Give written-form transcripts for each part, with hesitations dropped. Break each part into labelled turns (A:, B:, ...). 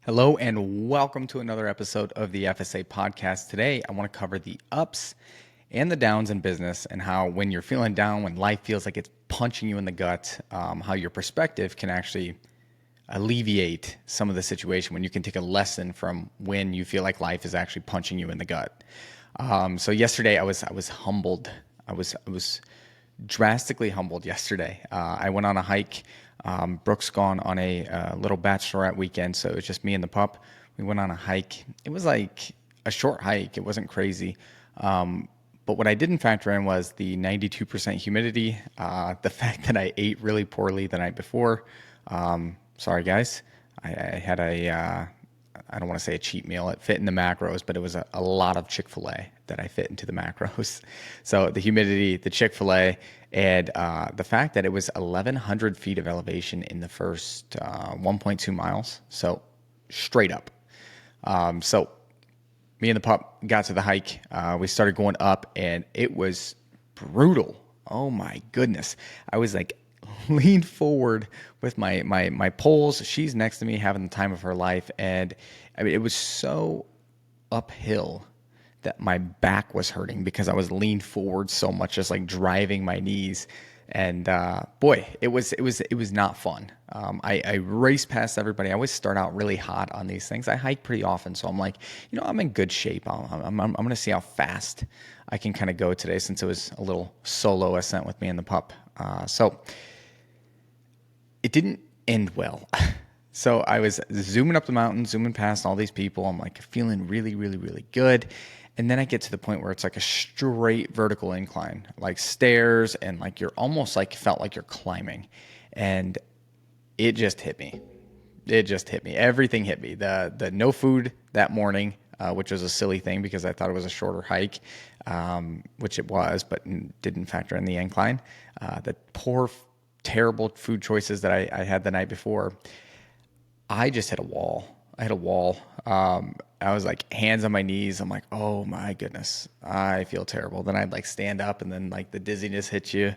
A: Hello and welcome to another episode of the FSA podcast. Today, I want to cover the ups and the downs in business and how when you're feeling down, when life feels like it's punching you in the gut, how your perspective can actually alleviate some of the situation when you can take a lesson from when you feel like life is actually punching you in the gut. So yesterday I was humbled. I was drastically humbled yesterday. I went on a hike. Brooke's gone on a little bachelorette weekend, so it was just me and the pup. We went on a hike. It was like a short hike. It wasn't crazy. But what I didn't factor in was the 92% humidity, the fact that I ate really poorly the night before. Sorry, guys. I had I don't want to say a cheat meal. It fit in the macros, but it was a lot of Chick-fil-A that I fit into the macros. So the humidity, the Chick-fil-A, and the fact that it was 1,100 feet of elevation in the first 1.2 miles. So straight up. So me and the pup got to the hike. We started going up, and it was brutal. Oh my goodness. I was like leaned forward with my poles. She's next to me having the time of her life. And I mean, it was so uphill that my back was hurting because I was leaned forward so much, just like driving my knees. And boy, it was not fun. I raced past everybody. I always start out really hot on these things. I hike pretty often, so I'm like, I'm in good shape. I'm going to see how fast I can kind of go today, since it was a little solo ascent with me and the pup. So it didn't end well. So I was zooming up the mountain, zooming past all these people. I'm like feeling really, really, really good. And then I get to the point where it's like a straight vertical incline, like stairs, and like you're almost like felt like you're climbing. And it just hit me. It just hit me. Everything hit me. The no food that morning, which was a silly thing because I thought it was a shorter hike, which it was, but didn't factor in the incline. The poor, terrible food choices that I had the night before. I just hit a wall. I hit a wall. I was like hands on my knees. I'm like, oh my goodness, I feel terrible. Then I'd like stand up, and then like the dizziness hits you,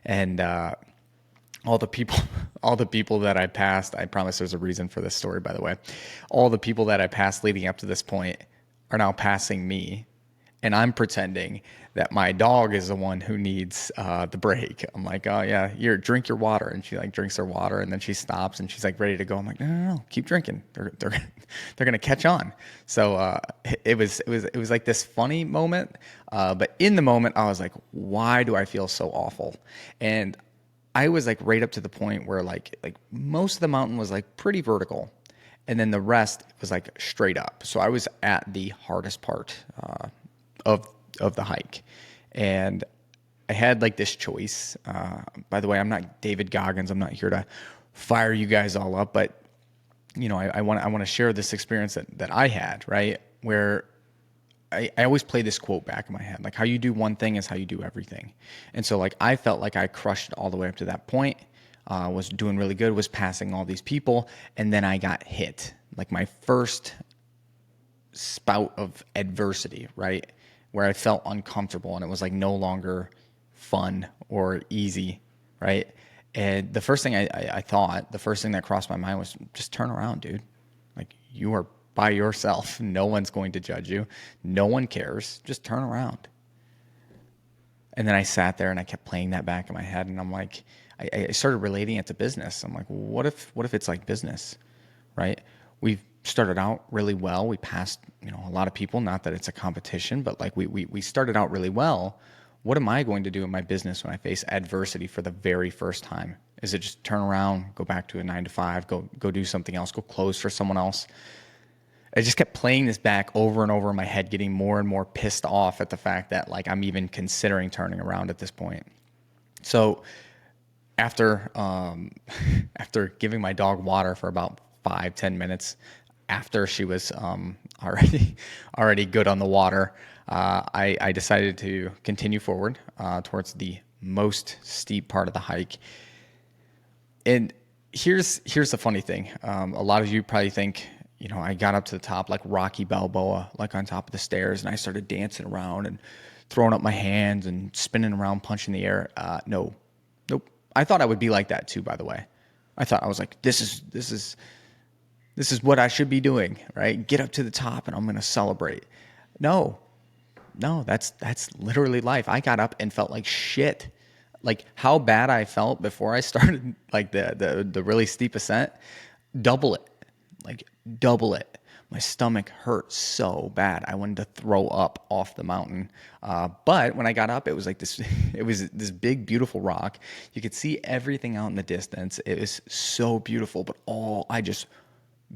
A: and all the people, all the people that I passed. I promise there's a reason for this story, by the way. All the people that I passed leading up to this point are now passing me, and I'm pretending that my dog is the one who needs the break. I'm like, oh yeah, here, drink your water. And she like drinks her water, and then she stops and she's like ready to go. I'm like, no, keep drinking. They're gonna catch on. So it was like this funny moment, but in the moment I was like, why do I feel so awful? And I was like right up to the point where like most of the mountain was like pretty vertical, and then the rest was like straight up. So I was at the hardest part of the hike, and I had like this choice. By the way, I'm not David Goggins. I'm not here to fire you guys all up, but I want to share this experience that I had, right? Where I always play this quote back in my head, like how you do one thing is how you do everything. And so like I felt like I crushed all the way up to that point, was doing really good, was passing all these people, and then I got hit. Like my first spout of adversity, right? Where I felt uncomfortable, and it was like no longer fun or easy, right? And the first thing I thought, the first thing that crossed my mind was just turn around, dude. Like you are by yourself. No one's going to judge you. No one cares. Just turn around. And then I sat there and I kept playing that back in my head, and I'm like, I started relating it to business. I'm like, what if it's like business, right? We've started out really well. We passed, a lot of people, not that it's a competition, but like we started out really well. What am I going to do in my business when I face adversity for the very first time? Is it just turn around, go back to a 9 to 5, go do something else, go close for someone else? I just kept playing this back over and over in my head, getting more and more pissed off at the fact that like I'm even considering turning around at this point. So after after giving my dog water for about 5-10 minutes, after she was already good on the water, I decided to continue forward towards the most steep part of the hike. And here's the funny thing. A lot of you probably think, I got up to the top like Rocky Balboa, like on top of the stairs, and I started dancing around and throwing up my hands and spinning around, punching the air. No, nope. I thought I would be like that too, by the way. I was like, this is This is what I should be doing, right? Get up to the top and I'm going to celebrate. No, no, that's literally life. I got up and felt like shit. Like how bad I felt before I started like the really steep ascent, double it. Like double it. My stomach hurt so bad. I wanted to throw up off the mountain. But when I got up, it was like this, it was this big, beautiful rock. You could see everything out in the distance. It was so beautiful, but I just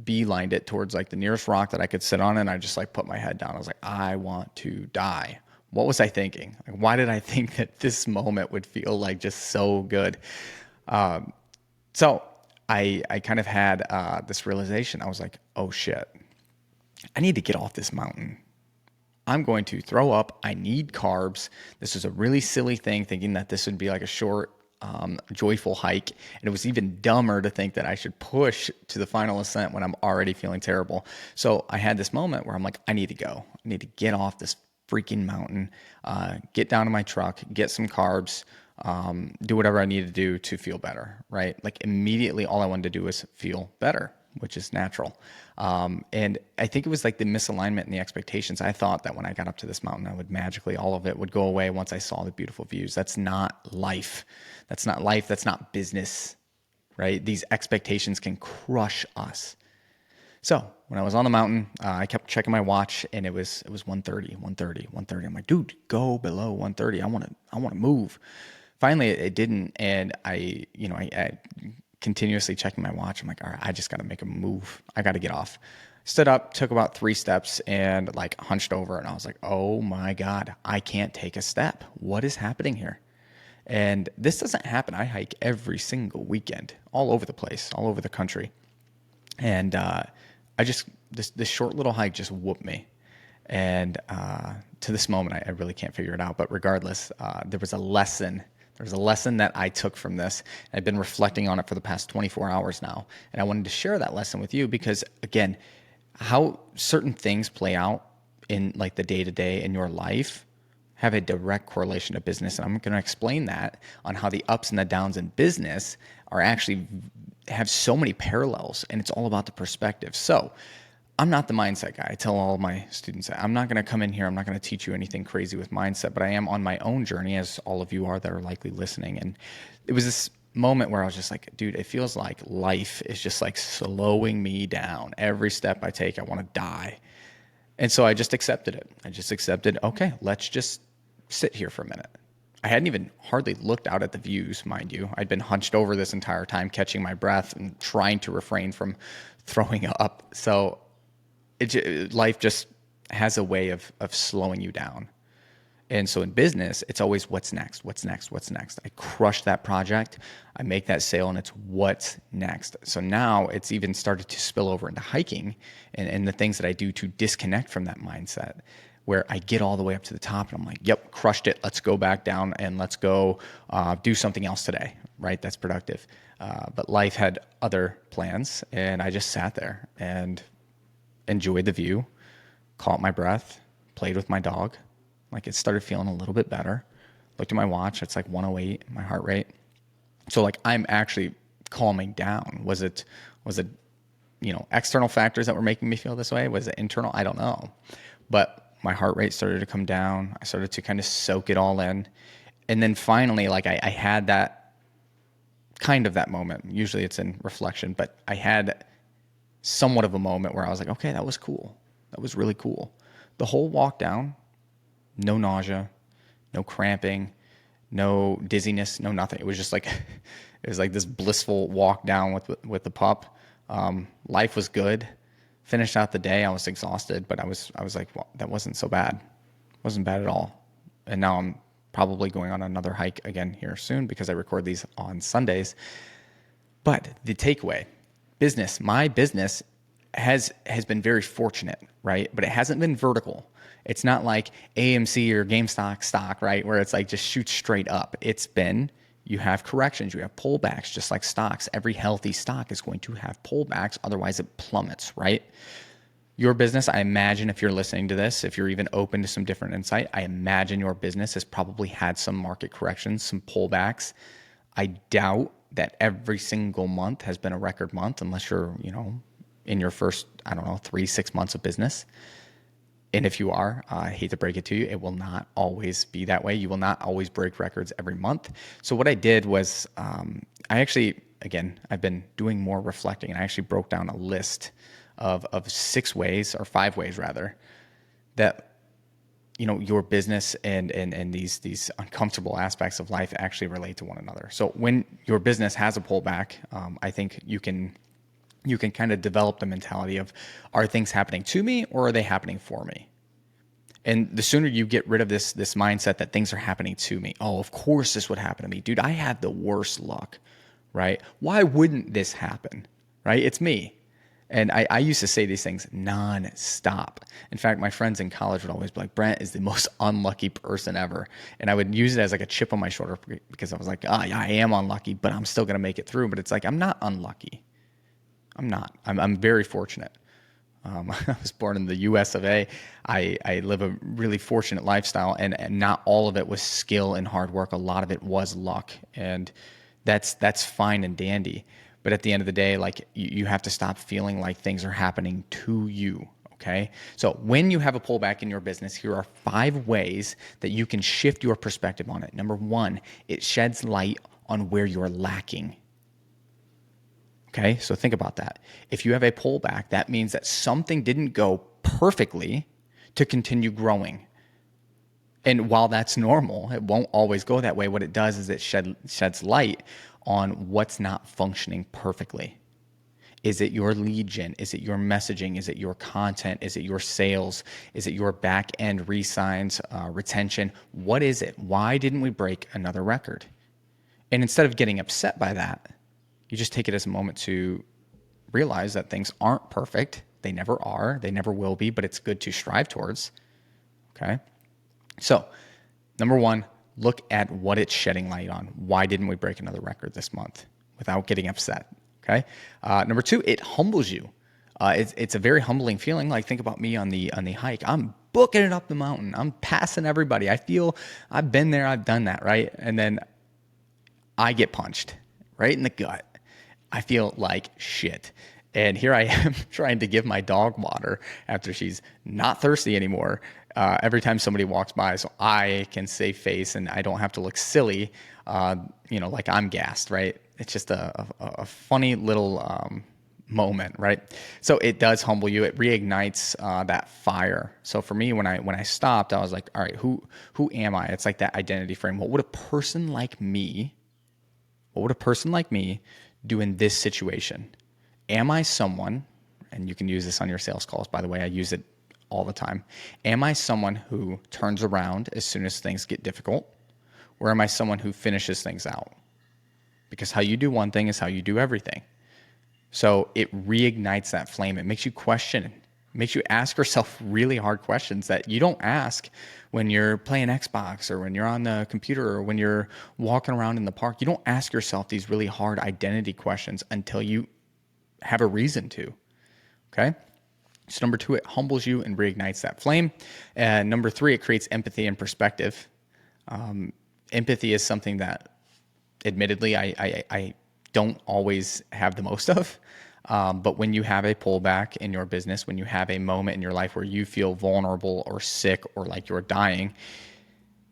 A: beelined it towards like the nearest rock that I could sit on. And I just like put my head down. I was like, I want to die. What was I thinking? Like, why did I think that this moment would feel like just so good? So I kind of had this realization. I was like, oh shit, I need to get off this mountain. I'm going to throw up. I need carbs. This is a really silly thing, thinking that this would be like a short, joyful hike. And it was even dumber to think that I should push to the final ascent when I'm already feeling terrible. So I had this moment where I'm like, I need to go. I need to get off this freaking mountain, get down to my truck, get some carbs, do whatever I need to do to feel better, right? Like immediately all I wanted to do was feel better, which is natural. And I think it was like the misalignment in the expectations. I thought that when I got up to this mountain, I would magically, all of it would go away once I saw the beautiful views. That's not life. That's not life. That's not business, right? These expectations can crush us. So when I was on the mountain, I kept checking my watch and it was 1:30. I'm like, dude, go below 1:30. I want to move. Finally, it didn't. And I continuously checking my watch. I'm like, all right, I just got to make a move. I got to get off. Stood up, took about 3 steps and like hunched over. And I was like, oh my God, I can't take a step. What is happening here? And this doesn't happen. I hike every single weekend all over the place, all over the country. And this short little hike just whooped me. And to this moment, I really can't figure it out. But regardless, there was a lesson. There's a lesson that I took from this. I've been reflecting on it for the past 24 hours now. And I wanted to share that lesson with you because, again, how certain things play out in like the day-to-day in your life have a direct correlation to business. And I'm going to explain that on how the ups and the downs in business are actually have so many parallels, and it's all about the perspective. So I'm not the mindset guy. I tell all of my students that I'm not going to come in here. I'm not going to teach you anything crazy with mindset, but I am on my own journey, as all of you are that are likely listening. And it was this moment where I was just like, dude, it feels like life is just like slowing me down. Every step I take, I want to die. And so I just accepted it. I just accepted, okay, let's just sit here for a minute. I hadn't even hardly looked out at the views, mind you. I'd been hunched over this entire time, catching my breath and trying to refrain from throwing up. So life just has a way of slowing you down. And so in business, it's always what's next, what's next, what's next. I crush that project, I make that sale, and it's what's next. So now it's even started to spill over into hiking and the things that I do to disconnect from that mindset, where I get all the way up to the top and I'm like, yep, crushed it. Let's go back down and let's go do something else today, right? That's productive. But life had other plans and I just sat there and enjoyed the view, caught my breath, played with my dog. Like it started feeling a little bit better. Looked at my watch, it's like 108, my heart rate. So like I'm actually calming down. Was it, external factors that were making me feel this way? Was it internal? I don't know. But my heart rate started to come down. I started to kind of soak it all in. And then finally, like I had that kind of that moment. Usually it's in reflection, but I had somewhat of a moment where I was like, okay, that was cool. That was really cool. The whole walk down, no nausea, no cramping, no dizziness, no nothing. It was just like, it was like this blissful walk down with the pup. Life was good. Finished out the day. I was exhausted, but I was like, well, that wasn't so bad. It wasn't bad at all. And now I'm probably going on another hike again here soon because I record these on Sundays. But the takeaway, my business has been very fortunate, right? But it hasn't been vertical. It's not like AMC or GameStop stock, right? Where it's like just shoots straight up. It's been, you have corrections, you have pullbacks, just like stocks. Every healthy stock is going to have pullbacks. Otherwise it plummets, right? Your business, I imagine if you're listening to this, if you're even open to some different insight, I imagine your business has probably had some market corrections, some pullbacks. I doubt that every single month has been a record month unless you're, in your first, I don't know, 3-6 months of business. And if you are, I hate to break it to you, it will not always be that way. You will not always break records every month. So what I did was I've been doing more reflecting, and I actually broke down a list of 6 ways, or 5 ways rather, that your business and these uncomfortable aspects of life actually relate to one another. So when your business has a pullback, I think you can kind of develop the mentality of, are things happening to me or are they happening for me? And the sooner you get rid of this mindset that things are happening to me, oh, of course this would happen to me. Dude, I have the worst luck, right? Why wouldn't this happen, right? It's me. And I used to say these things nonstop. In fact, my friends in college would always be like, Brent is the most unlucky person ever. And I would use it as like a chip on my shoulder because I was like, yeah, I am unlucky, but I'm still going to make it through. But it's like, I'm not unlucky. I'm not. I'm very fortunate. I was born in the US of A. I live a really fortunate lifestyle, and not all of it was skill and hard work. A lot of it was luck. And that's fine and dandy. But at the end of the day, like you have to stop feeling like things are happening to you. Okay. So when you have a pullback in your business, here are 5 ways that you can shift your perspective on it. Number 1, it sheds light on where you're lacking. Okay. So think about that. If you have a pullback, that means that something didn't go perfectly to continue growing. And while that's normal, it won't always go that way. What it does is it sheds light on what's not functioning perfectly. Is it your lead gen? Is it your messaging? Is it your content? Is it your sales? Is it your back end re-signs, retention? What is it? Why didn't we break another record? And instead of getting upset by that, you just take it as a moment to realize that things aren't perfect. They never are. They never will be, but it's good to strive towards. Okay. So, number 1, look at what it's shedding light on. Why didn't we break another record this month without getting upset? Okay. Number 2, it humbles you. It's a very humbling feeling. Like, think about me on the hike. I'm booking it up the mountain. I'm passing everybody. I feel I've been there. I've done that. Right. And then I get punched right in the gut. I feel like shit. And here I am trying to give my dog water after she's not thirsty anymore. Every time somebody walks by, so I can save face and I don't have to look silly, like I'm gassed, right? It's just a funny little moment, right? So it does humble you. It reignites that fire. So for me, when I stopped, I was like, all right, who am I? It's like that identity frame. What would a person like me do in this situation? Am I someone, and you can use this on your sales calls, by the way, I use it all the time. Am I someone who turns around as soon as things get difficult? Or am I someone who finishes things out? Because how you do one thing is how you do everything. So it reignites that flame. It makes you question. It makes you ask yourself really hard questions that you don't ask when you're playing Xbox or when you're on the computer or when you're walking around in the park. You don't ask yourself these really hard identity questions until you have a reason to. Okay? So number 2, it humbles you and reignites that flame. And number 3, it creates empathy and perspective. Empathy is something that, admittedly, I don't always have the most of. But when you have a pullback in your business, when you have a moment in your life where you feel vulnerable or sick or like you're dying,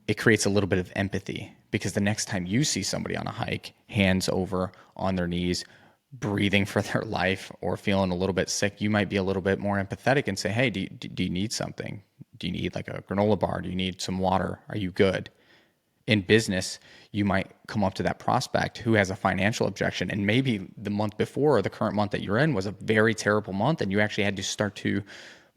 A: it creates a little bit of empathy, because the next time you see somebody on a hike, hands over on their knees, breathing for their life or feeling a little bit sick, you might be a little bit more empathetic and say, hey, do you need something? Do you need like a granola bar? Do you need some water? Are you good? In business, you might come up to that prospect who has a financial objection, and maybe the month before or the current month that you're in was a very terrible month, and you actually had to start to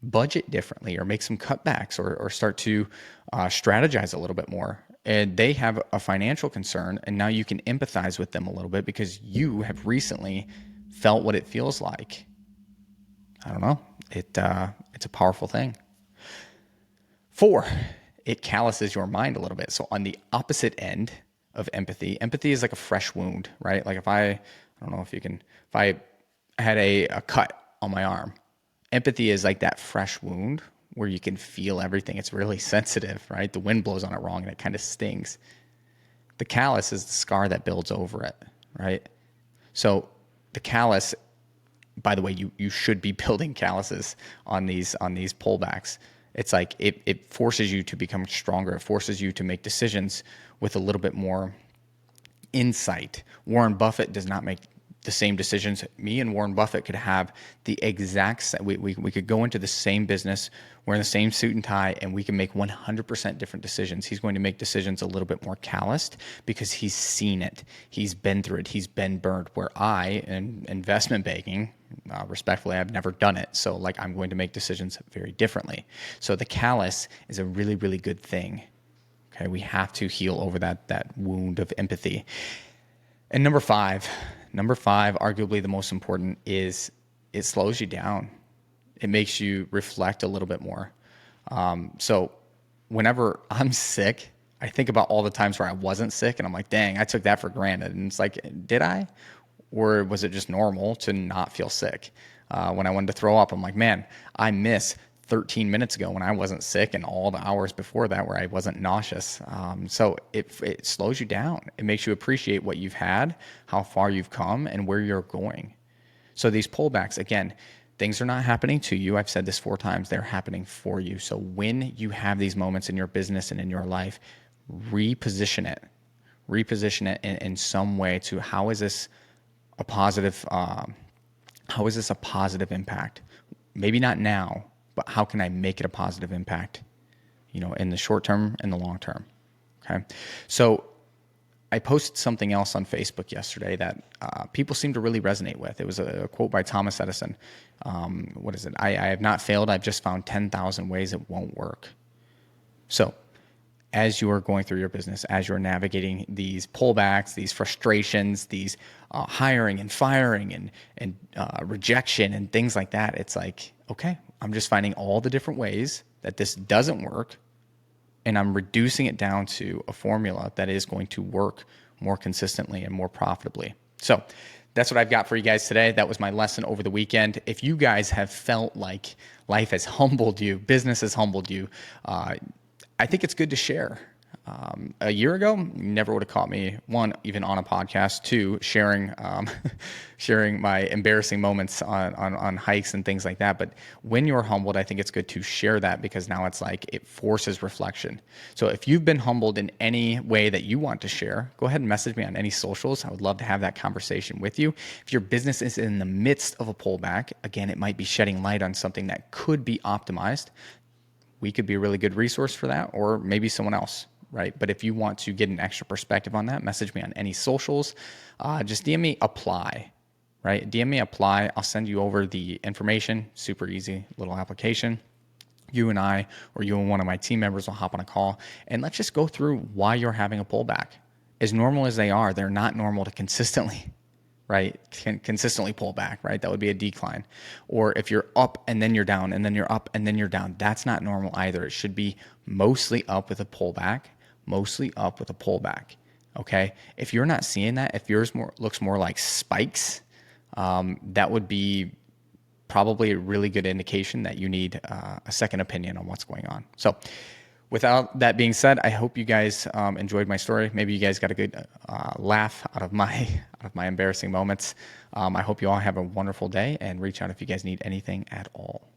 A: budget differently or make some cutbacks or start to strategize a little bit more. And they have a financial concern, and now you can empathize with them a little bit because you have recently felt what it feels like. I don't know. It's a powerful thing. 4, it calluses your mind a little bit. So on the opposite end of empathy is like a fresh wound, right? Like if I had a cut on my arm, empathy is like that fresh wound where you can feel everything. It's really sensitive, right? The wind blows on it wrong and it kind of stings. The callus is the scar that builds over it, right? So the callus by the way, you should be building calluses on these pullbacks. It's like it forces you to become stronger. It forces you to make decisions with a little bit more insight. Warren Buffett does not make the same decisions. Me and Warren Buffett could have the exact we could go into the same business, we're in the same suit and tie, and we can make 100% different decisions. He's going to make decisions a little bit more calloused because he's seen it. He's been through it. He's been burned. Where I, in investment banking, respectfully, I've never done it. So like I'm going to make decisions very differently. So the callus is a really, really good thing. Okay, we have to heal over that wound of empathy. And number five, arguably the most important, is it slows you down. It makes you reflect a little bit more. So whenever I'm sick, I think about all the times where I wasn't sick, and I'm like, dang, I took that for granted. And it's like, did I? Or was it just normal to not feel sick? When I wanted to throw up, I'm like, man, I miss 13 minutes ago when I wasn't sick and all the hours before that where I wasn't nauseous. So it slows you down. It makes you appreciate what you've had, how far you've come, and where you're going. So these pullbacks, again, things are not happening to you. I've said this 4 times. They're happening for you. So when you have these moments in your business and in your life, reposition it in some way to how is this a positive impact? Maybe not now, but how can I make it a positive impact, in the short term and the long term? Okay. So I posted something else on Facebook yesterday that people seem to really resonate with. It was a quote by Thomas Edison. What is it? I have not failed. I've just found 10,000 ways it won't work. So as you are going through your business, as you're navigating these pullbacks, these frustrations, these hiring and firing and rejection and things like that, it's like, okay, I'm just finding all the different ways that this doesn't work, and I'm reducing it down to a formula that is going to work more consistently and more profitably. So that's what I've got for you guys today. That was my lesson over the weekend. If you guys have felt like life has humbled you, business has humbled you, I think it's good to share. A year ago, you never would have caught me, 1, even on a podcast, 2, sharing my embarrassing moments on hikes and things like that. But when you're humbled, I think it's good to share that, because now it's like it forces reflection. So if you've been humbled in any way that you want to share, go ahead and message me on any socials. I would love to have that conversation with you. If your business is in the midst of a pullback, again, it might be shedding light on something that could be optimized. We could be a really good resource for that, or maybe someone else, right? But if you want to get an extra perspective on that, message me on any socials. Just DM me apply, right? DM me apply. I'll send you over the information. Super easy little application. You and I, or you and one of my team members, will hop on a call, and let's just go through why you're having a pullback. As normal as they are, they're not normal to consistently, right? Consistently pull back, right? That would be a decline. Or if you're up and then you're down and then you're up and then you're down, that's not normal either. It should be mostly up with a pullback, okay? If you're not seeing that, if yours looks more like spikes, that would be probably a really good indication that you need a second opinion on what's going on. So without that being said, I hope you guys enjoyed my story. Maybe you guys got a good laugh out of my embarrassing moments. I hope you all have a wonderful day, and reach out if you guys need anything at all.